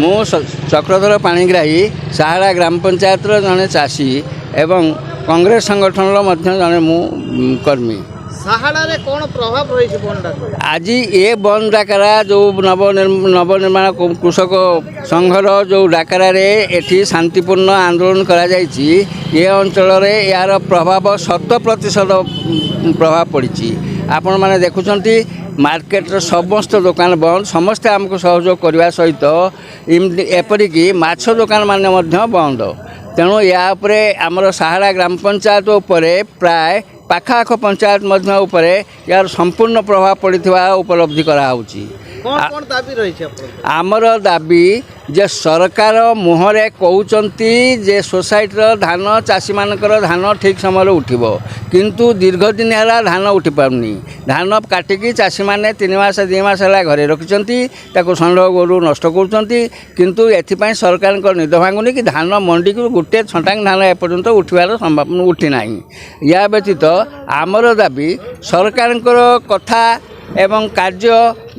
ମୁଁ ଚକ୍ରଧର ପାଣିଗ୍ରାହୀ ସାହାଡ଼ା ଗ୍ରାମ ପଞ୍ଚାୟତର ଜଣେ ଚାଷୀ ଏବଂ କଂଗ୍ରେସ ସଂଗଠନର ମଧ୍ୟ ଜଣେ ମୁଁ କର୍ମୀ। ସାହାଡ଼ାରେ କ'ଣ ପ୍ରଭାବ ରହିଛି ବନ୍ଦ ଡାକରା? ଆଜି ଏ ବନ୍ଦ ଡାକରା ଯେଉଁ ନବନିର୍ମାଣ କୃଷକ ସଂଘର ଯେଉଁ ଡାକରାରେ ଏଠି ଶାନ୍ତିପୂର୍ଣ୍ଣ ଆନ୍ଦୋଳନ କରାଯାଇଛି, ଏ ଅଞ୍ଚଳରେ ଏହାର ପ୍ରଭାବ 100% ପ୍ରଭାବ ପଡ଼ିଛି। ଆପଣମାନେ ଦେଖୁଛନ୍ତି ମାର୍କେଟର ସମସ୍ତ ଦୋକାନ ବନ୍ଦ, ସମସ୍ତେ ଆମକୁ ସହଯୋଗ କରିବା ସହିତ ଏପରିକି ମାଛ ଦୋକାନମାନେ ମଧ୍ୟ ବନ୍ଦ। ତେଣୁ ୟା ଉପରେ ଆମର ସାହାଡ଼ା ଗ୍ରାମ ପଞ୍ଚାୟତ ଉପରେ ପ୍ରାୟ ପାଖାଆଖ ପଞ୍ଚାୟତ ମଧ୍ୟ ଉପରେ ଏହାର ସମ୍ପୂର୍ଣ୍ଣ ପ୍ରଭାବ ପଡ଼ିଥିବା ଉପଲବ୍ଧି କରାହେଉଛି। କ'ଣ ଦାବି ରହିଛି ଆପଣଙ୍କର? ଆମର ଦାବି ଯେ ସରକାର ମୁହଁରେ କହୁଛନ୍ତି ଯେ ସୋସାଇଟିର ଧାନ ଚାଷୀମାନଙ୍କର ଧାନ ଠିକ୍ ସମୟରେ ଉଠିବ, କିନ୍ତୁ ଦୀର୍ଘ ଦିନ ହେଲା ଧାନ ଉଠିପାରୁନି। ଧାନ କାଟିକି ଚାଷୀମାନେ 3 ମାସ 2 ମାସ ହେଲା ଘରେ ରଖିଛନ୍ତି, ତାକୁ ଷଣ୍ଢ ଗୋରୁ ନଷ୍ଟ କରୁଛନ୍ତି। କିନ୍ତୁ ଏଥିପାଇଁ ସରକାରଙ୍କ ନିଦ ଭାଙ୍ଗୁନି କି ଧାନ ମଣ୍ଡିକୁ ଗୋଟେ ଛଟାଙ୍ଗ ଧାନ ଏପର୍ଯ୍ୟନ୍ତ ଉଠିବାର ସମ୍ଭାବନା ଉଠି ନାହିଁ। ୟା ବ୍ୟତୀତ ଆମର ଦାବି ସରକାରଙ୍କର କଥା ଏବଂ କାର୍ଯ୍ୟ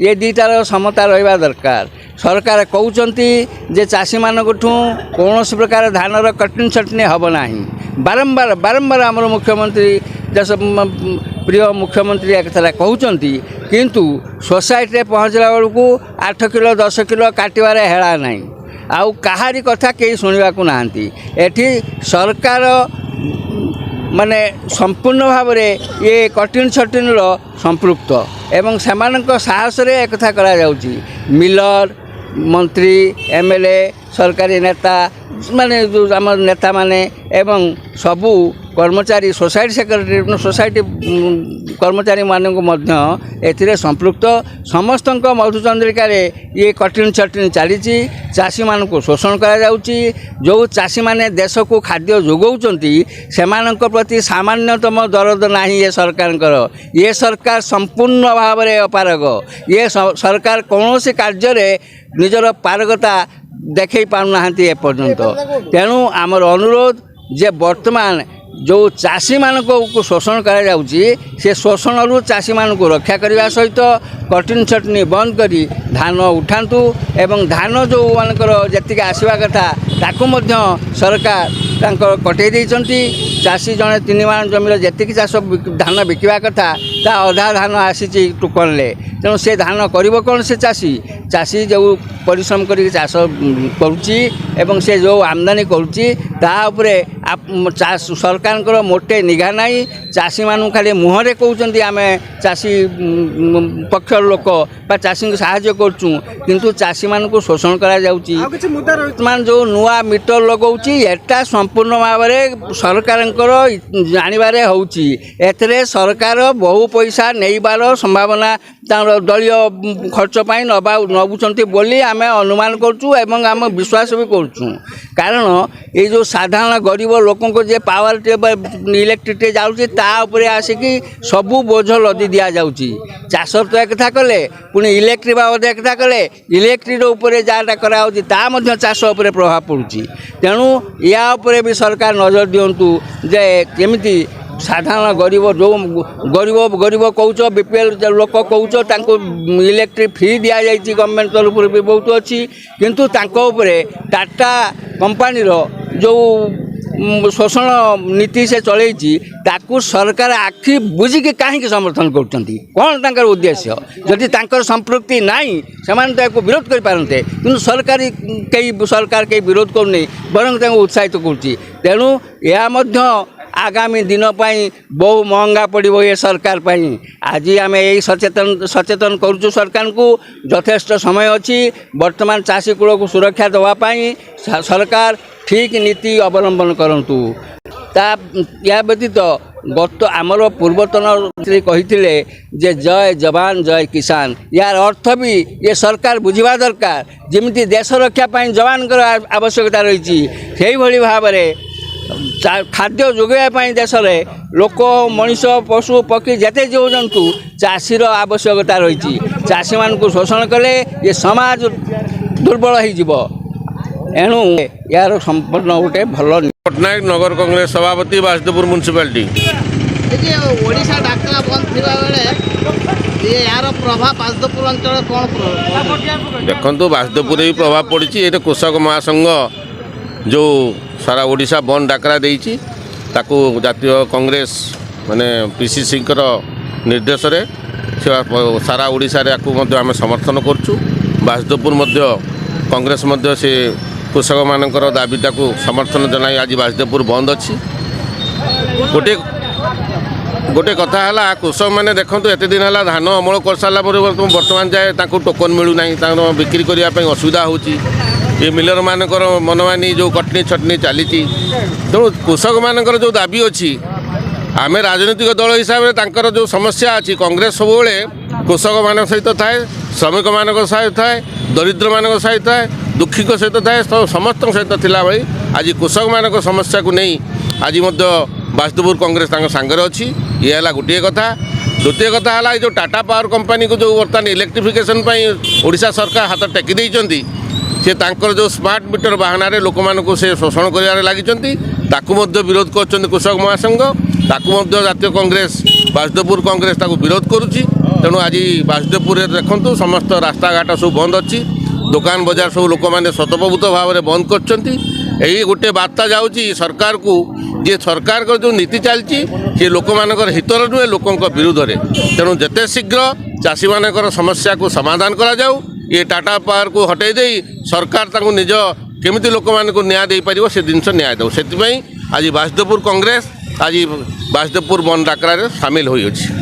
ଏ ଦୁଇଟାର ସମତା ରହିବା ଦରକାର। ସରକାର କହୁଛନ୍ତି ଯେ ଚାଷୀମାନଙ୍କଠୁ କୌଣସି ପ୍ରକାର ଧାନର କଟନୀ ଛଟନୀ ହେବ ନାହିଁ। ବାରମ୍ବାର ଆମର ମୁଖ୍ୟମନ୍ତ୍ରୀ ଦେଶ ପ୍ରିୟ ମୁଖ୍ୟମନ୍ତ୍ରୀ ଏକଥା କହୁଛନ୍ତି, କିନ୍ତୁ ସୋସାଇଟିରେ ପହଞ୍ଚିଲା ବେଳକୁ 8 କିଲୋ 10 କିଲୋ କାଟିବାରେ ହେଳା ନାହିଁ। ଆଉ କାହାରି କଥା କେହି ଶୁଣିବାକୁ ନାହାନ୍ତି। ଏଠି ସରକାର ମାନେ ସମ୍ପୂର୍ଣ୍ଣ ଭାବରେ ଏ କଟିଂ ଛଟିଂର ସମ୍ପୃକ୍ତ ଏବଂ ସେମାନଙ୍କ ସାହସରେ ଏକଥା କରାଯାଉଛି। ମିଲର, ମନ୍ତ୍ରୀ, MLA, ସରକାରୀ ନେତା ମାନେ ଯେଉଁ ଆମ ନେତାମାନେ ଏବଂ ସବୁ କର୍ମଚାରୀ ସୋସାଇଟି ସେକ୍ରେଟାରୀ ସୋସାଇଟି କର୍ମଚାରୀମାନଙ୍କୁ ମଧ୍ୟ ଏଥିରେ ସମ୍ପୃକ୍ତ। ସମସ୍ତଙ୍କ ମଧୁଚନ୍ଦ୍ରିକାରେ ଇଏ କଟିଂ ଛଟିଂ ଚାଲିଛି। ଚାଷୀମାନଙ୍କୁ ଶୋଷଣ କରାଯାଉଛି। ଯେଉଁ ଚାଷୀମାନେ ଦେଶକୁ ଖାଦ୍ୟ ଯୋଗାଉଛନ୍ତି ସେମାନଙ୍କ ପ୍ରତି ସାମାନ୍ୟତମ ଦରଦ ନାହିଁ ଏ ସରକାରଙ୍କର। ଏ ସରକାର ସମ୍ପୂର୍ଣ୍ଣ ଭାବରେ ଅପାରଗ। ଏ ସରକାର କୌଣସି କାର୍ଯ୍ୟରେ ନିଜର ପାରଗତା ଦେଖାଇ ପାରୁନାହାନ୍ତି ଏପର୍ଯ୍ୟନ୍ତ। ତେଣୁ ଆମର ଅନୁରୋଧ ଯେ ବର୍ତ୍ତମାନ ଯେଉଁ ଚାଷୀମାନଙ୍କୁ ଶୋଷଣ କରାଯାଉଛି ସେ ଶୋଷଣରୁ ଚାଷୀମାନଙ୍କୁ ରକ୍ଷା କରିବା ସହିତ କଟିଂ ଛଟନୀ ବନ୍ଦ କରି ଧାନ ଉଠାନ୍ତୁ ଏବଂ ଧାନ ଯେଉଁମାନଙ୍କର ଯେତିକି ଆସିବା କଥା ତାକୁ ମଧ୍ୟ ସରକାର ତାଙ୍କର କଟେଇ ଦେଇଛନ୍ତି। ଚାଷୀ ଜଣେ 3 ମାଣ ଜମିର ଯେତିକି ଧାନ ବିକିବା କଥା ତା ଅଧା ଧାନ ଆସିଛି ଟୋକନରେ। ତେଣୁ ସେ ଧାନ କରିବ କ'ଣ? ସେ ଚାଷୀ ଯେଉଁ ପରିଶ୍ରମ କରିକି ଚାଷ କରୁଛି ଏବଂ ସେ ଯେଉଁ ଆମଦାନୀ କରୁଛି ତା ଉପରେ ସରକାରଙ୍କର ମୋଟେ ନିଘା ନାହିଁ। ଚାଷୀମାନଙ୍କୁ ଖାଲି ମୁହଁରେ କହୁଛନ୍ତି ଆମେ ଚାଷୀ ପକ୍ଷର ଲୋକ ବା ଚାଷୀଙ୍କୁ ସାହାଯ୍ୟ କରୁଛୁ, କିନ୍ତୁ ଚାଷୀମାନଙ୍କୁ ଶୋଷଣ କରାଯାଉଛି। ବର୍ତ୍ତମାନ ଯେଉଁ ନୂଆ ମିଟର ଲଗାଉଛି ଏଟା ସମ୍ପୂର୍ଣ୍ଣ ଭାବରେ ସରକାରଙ୍କର ଜାଣିବାରେ ହେଉଛି। ଏଥିରେ ସରକାର ବହୁ ପଇସା ନେଇବାର ସମ୍ଭାବନା ତାଙ୍କର ଦଳୀୟ ଖର୍ଚ୍ଚ ପାଇଁ ନେଉଛନ୍ତି ବୋଲି ଆମେ ଅନୁମାନ କରୁଛୁ ଏବଂ ଆମେ ବିଶ୍ୱାସ ବି କରୁଛୁ। କାରଣ ଏଇ ଯେଉଁ ସାଧାରଣ ଗରିବ ଲୋକଙ୍କ ଯେ ପାୱାର ଇଲେକ୍ଟ୍ରିକଟେ ଯାଉଛି ତା ଉପରେ ଆସିକି ସବୁ ବୋଝ ଲଦି ଦିଆଯାଉଛି। ଚାଷ ତ ଏକଥା କଲେ, ପୁଣି ଇଲେକ୍ଟ୍ରିକ୍ ବାବଦ ଏକଥା କଲେ, ଇଲେକ୍ଟ୍ରିକ୍ ଉପରେ ଯାହାଟା କରାହେଉଛି ତା ମଧ୍ୟ ଚାଷ ଉପରେ ପ୍ରଭାବ ପଡ଼ୁଛି। ତେଣୁ ୟା ଉପରେ ବି ସରକାର ନଜର ଦିଅନ୍ତୁ ଯେ କେମିତି ସାଧାରଣ ଗରିବ କହୁଛ, BPL ଲୋକ କହୁଛ, ତାଙ୍କୁ ଇଲେକ୍ଟ୍ରିକ୍ ଫ୍ରି ଦିଆଯାଇଛି ଗଭର୍ଣ୍ଣମେଣ୍ଟ ତରଫରୁ ବି ବହୁତ ଅଛି, କିନ୍ତୁ ତାଙ୍କ ଉପରେ ଟାଟା କମ୍ପାନୀର ଯେଉଁ ଶୋଷଣ ନୀତି ସେ ଚଳେଇଛି ତାକୁ ସରକାର ଆଖି ବୁଝିକି କାହିଁକି ସମର୍ଥନ କରୁଛନ୍ତି? କ'ଣ ତାଙ୍କର ଉଦ୍ଦେଶ୍ୟ? ଯଦି ତାଙ୍କର ସମ୍ପୃକ୍ତି ନାହିଁ ସେମାନେ ତାକୁ ବିରୋଧ କରିପାରନ୍ତେ, କିନ୍ତୁ ସରକାର କେହି ବିରୋଧ କରୁନି, ବରଂ ତାଙ୍କୁ ଉତ୍ସାହିତ କରୁଛି। ତେଣୁ ଏହା ମଧ୍ୟ ଆଗାମୀ ଦିନ ପାଇଁ ବହୁ ମହଙ୍ଗା ପଡ଼ିବ ଏ ସରକାର ପାଇଁ। ଆଜି ଆମେ ଏଇ ସଚେତନ କରୁଛୁ ସରକାରଙ୍କୁ। ଯଥେଷ୍ଟ ସମୟ ଅଛି। ବର୍ତ୍ତମାନ ଚାଷୀ କୂଳକୁ ସୁରକ୍ଷା ଦେବା ପାଇଁ ସରକାର ଠିକ୍ ନୀତି ଅବଲମ୍ବନ କରନ୍ତୁ। ୟା ବ୍ୟତୀତ ଆମର ପୂର୍ବତନ କହିଥିଲେ ଯେ ଜୟ ଯବାନ ଜୟ କିଷାନ। ୟାର ଅର୍ଥ ବି ଏ ସରକାର ବୁଝିବା ଦରକାର। ଯେମିତି ଦେଶ ରକ୍ଷା ପାଇଁ ଯବାନଙ୍କର ଆବଶ୍ୟକତା ରହିଛି, ସେହିଭଳି ଭାବରେ ଖାଦ୍ୟ ଯୋଗାଇବା ପାଇଁ ଦେଶରେ ଲୋକ, ମଣିଷ, ପଶୁ, ପକ୍ଷୀ ଯେତେ ଜୀବଜନ୍ତୁ ଚାଷୀର ଆବଶ୍ୟକତା ରହିଛି। ଚାଷୀମାନଙ୍କୁ ଶୋଷଣ କଲେ ଏ ସମାଜ ଦୁର୍ବଳ ହୋଇଯିବ। ଏଣୁ ଏହାର ସମ୍ପୂର୍ଣ୍ଣ ଗୋଟେ ଭଲ ପଟ୍ଟନାୟକ ନଗର କଂଗ୍ରେସ ସଭାପତି ବାସୁଦେବପୁର ମ୍ୟୁନିସିପାଲିଟି। ଓଡ଼ିଶା ଡାକରା ବନ୍ଦ ଥିବା ବେଳେ यार प्रभाव बाजदपुर अंचल कौन प्रभाव देखो बासुदेवपुर भी प्रभाव पड़ी ये कृषक महासंघ जो सारा ओडिशा बंद डाकरा देती ताकू जातीय कांग्रेस माने पीसीसी निर्देश रे सारा ओडिशा रे आम समर्थन करछु। बासुदेवपुर कांग्रेस से कृषक मानकर दाबीटा को समर्थन जनाई आज बासुदेवपुर बंद अच्छी। गोटे गोटे कथा है कृषक मैंने देखो एत दिन है धान अमल कर सारा बर्तमान जाए टोकन मिलूना बिक्री करने असुविधा होची। ये मिलर मानकर मनमानी जो कटनी छटनी चली तेणु कृषक मानकर जो दाबी अच्छी आम राजनीतिक दल हिसाब से जो समस्या अच्छी कांग्रेस सब कृषक मान सहित थाए श्रमिक मान सहित थाए दरिद्र मान सहित थाए दुखी सहित थाए समस्त सहित थिला भाई आज कृषक मान समस्या को नहीं आज बासुदेवपुर कांग्रेस सांगरे अच्छी। ये है गोटे कथा। द्वितीय कथा है जो टाटा पावर कंपनी को जो बर्तमान इलेक्ट्रिफिकेशन ओडिशा सरकार हाथ टेकी देइचंती से तांकर जो स्मार्ट मीटर बाहाना लोक मानक से शोषण कर लगी विरोध कर कृषक महासंघ ताकू जातीय कांग्रेस बासुदेवपुर कांग्रेस ताकू विरोध करुच्ची। तेणु आज बासुदेवपुर देखु समस्त रास्ता घाट सब बंद अच्छी दुकान बजार सब लोक मैंने स्वतःप्रभूत भाव में बंद कर गोटे बार्ता जाऊँगी सरकार को जे सरकार को जो नीति चलती सी लोक मानकर हितर नुहे लोकों विरोध में। तेणु जिते शीघ्र चाषी मानकर समस्या को समाधान करा जाऊ ये टाटा पावर को हटई दे सरकार ताकू निज केमिति लोक मान को न्याय दे पारिबो से जिनस न्याय दो। से आज बासुदेवपुर कांग्रेस आज बासुदेवपुर बंद डाकरा सामिल होई अछि।